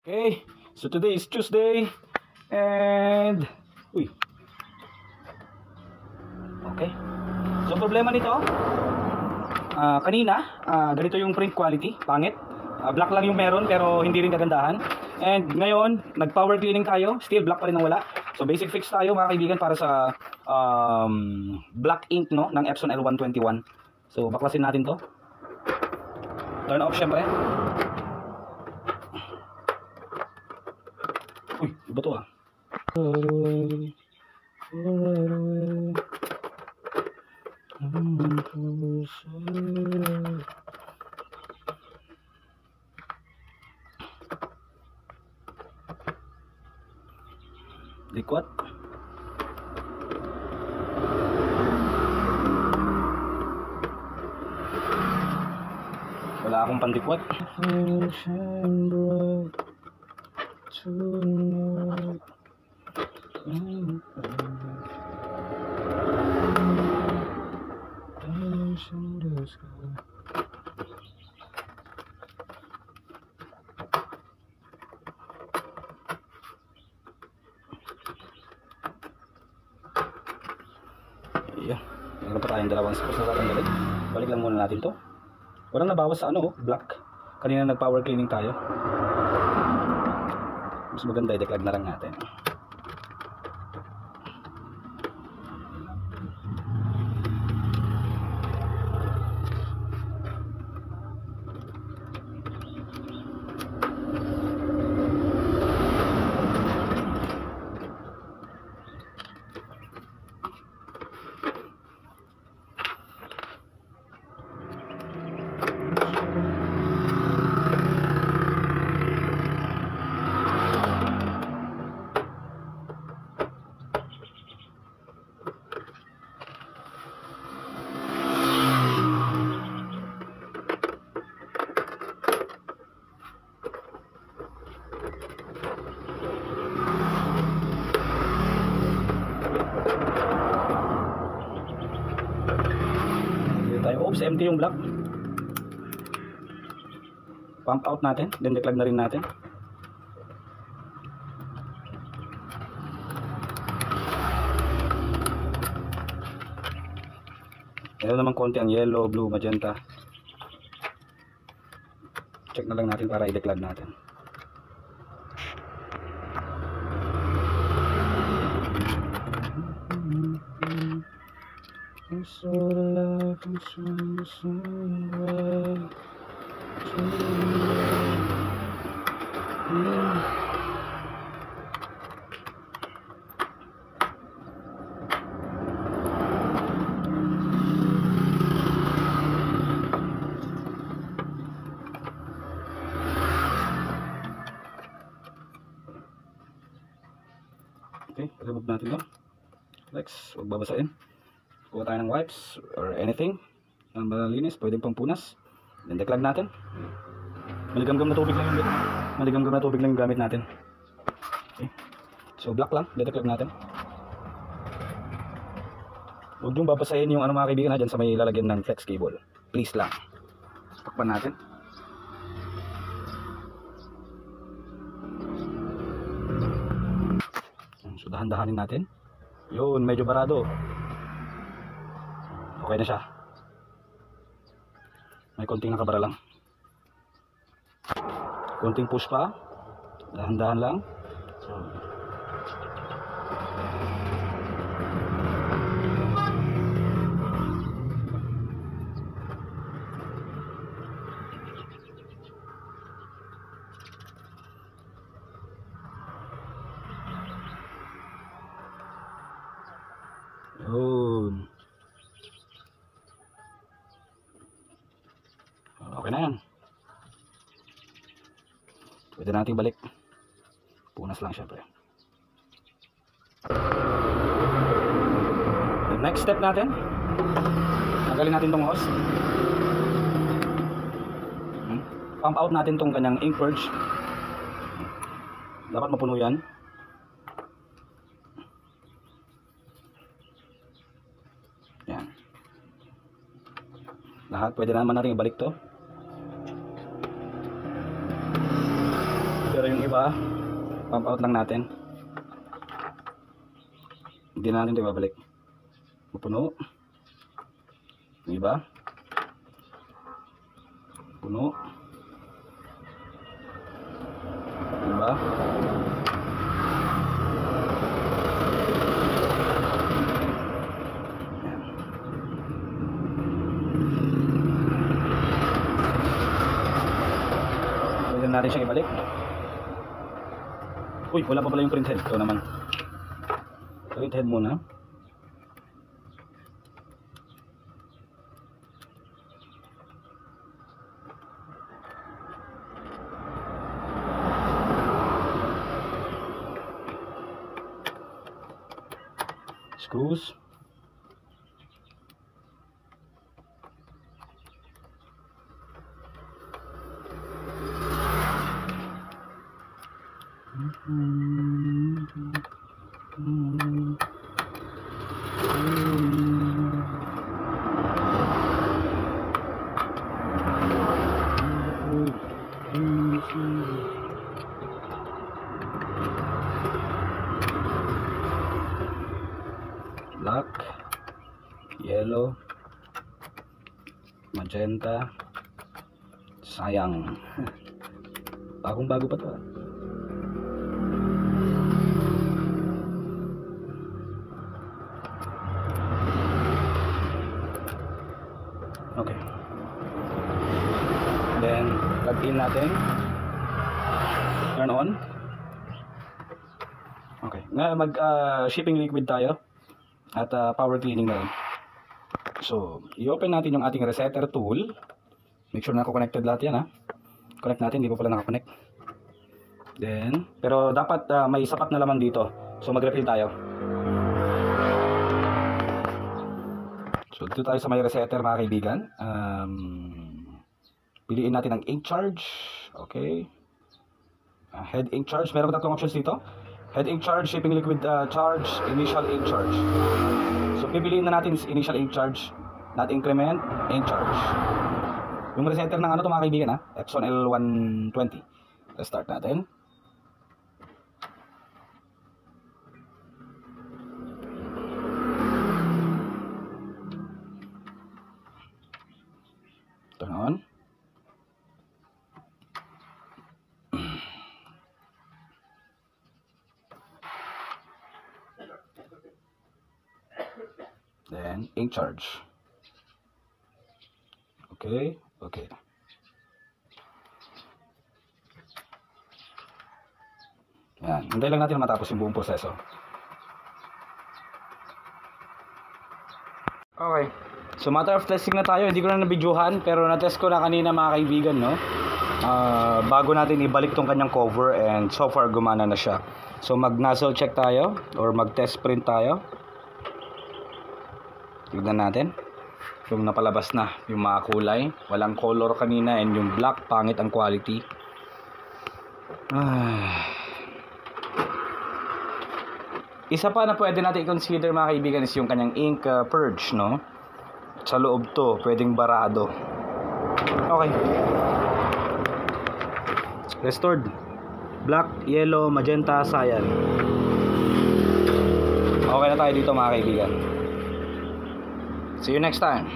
Okay, so today is Tuesday and okay. So problema nito, kanina, ganito yung print quality, pangit. Black lang yung meron pero hindi rin kagandahan. And ngayon, nag-power cleaning tayo, still black pa rin ang wala. So basic fix tayo mga kaibigan para sa black ink no ng Epson L121. So baklasin natin to. Turn off syempre. Iba to ah. Liquid. Wala akong pandikwat. Yeah, meron pa tayong dalawang screws na tatanggalin. Balik lang muna natin to. Walang nabawas sa black. Kanina nag-power cleaning tayo. Mas maganda i-declag na lang natin. Oops, empty yung block. Pump out natin, then declag na rin natin. Meron naman konti ang yellow, blue, magenta. Check na lang natin para i-declag natin. So the life is from the sunrise to okay, remove natin to. Next, huwag babasain. Kuha tayo ng wipes or anything na malinis, pwedeng pampunas. Then declag natin. Maligamgam na tubig lang yung gamit natin. Okay. So black lang, declag natin. Huwag yung babasahin yung mga kaibigan na dyan sa may lalagyan ng flex cable. Please lang. Takpan natin. So dahan-dahanin natin. Yun, medyo barado. Okay na siya. May konting nakabara lang. Konting push pa. Dahan-dahan lang. Yun. Okay na yan. Pwede natin balik. Punas lang syempre. The next step natin, tanggalin natin tong hose. Pump out natin tong kanyang ink purge. Dapat mapuno yan. Yan. Lahat pwede naman natin ibalik to. Pero yung iba ba? Pump out lang natin. Hindi na natin ito ibabalik. Puno. Di ba? Puno. Di ba? Pwede natin siyang ibalik. Uy, wala pa pala yung print head. Ito naman. Print head muna. Screws. Black, yellow, magenta, sayang. Bagong bago pa to. Okay. Then plug in natin. Turn on. Okay. Ngayon mag shipping liquid tayo. At power cleaning na rin. So, i-open natin yung ating resetter tool. Make sure na connected lahat yan, ha. Connect natin, hindi pa pala nakakonect. Then, pero dapat may sapat na laman dito. So, mag-refill tayo. So, dito tayo sa may resetter, mga kaibigan. Piliin natin ang ink charge. Okay. Head ink charge. Meron ko tatlong options dito. Head ink charge, shipping liquid charge, initial ink charge. So, pipiliin na natin initial ink charge, not increment, ink charge. Yung resetter ng ano to, mga kaibigan, ha? Epson L120. Let's start natin. Turn on. Then, ink charge. Okay, okay. Yan, hintay lang natin matapos yung buong proseso. Okay. So, matter of testing na tayo. Hindi ko na nabidyohan, pero na-test ko na kanina, mga kaibigan, no? Bago natin ibalik tong kanyang cover, and so far gumana na siya. So, mag-nozzle check tayo or mag-test print tayo. Tignan natin yung napalabas na yung mga kulay, walang color kanina, and yung black, pangit ang quality. Isa pa na pwede natin i-consider, mga kaibigan, is yung kanyang ink purge, no? Sa loob to, pwedeng barado. Okay. Restored. Black, yellow, magenta, cyan. Okay na tayo dito, mga kaibigan. See you next time.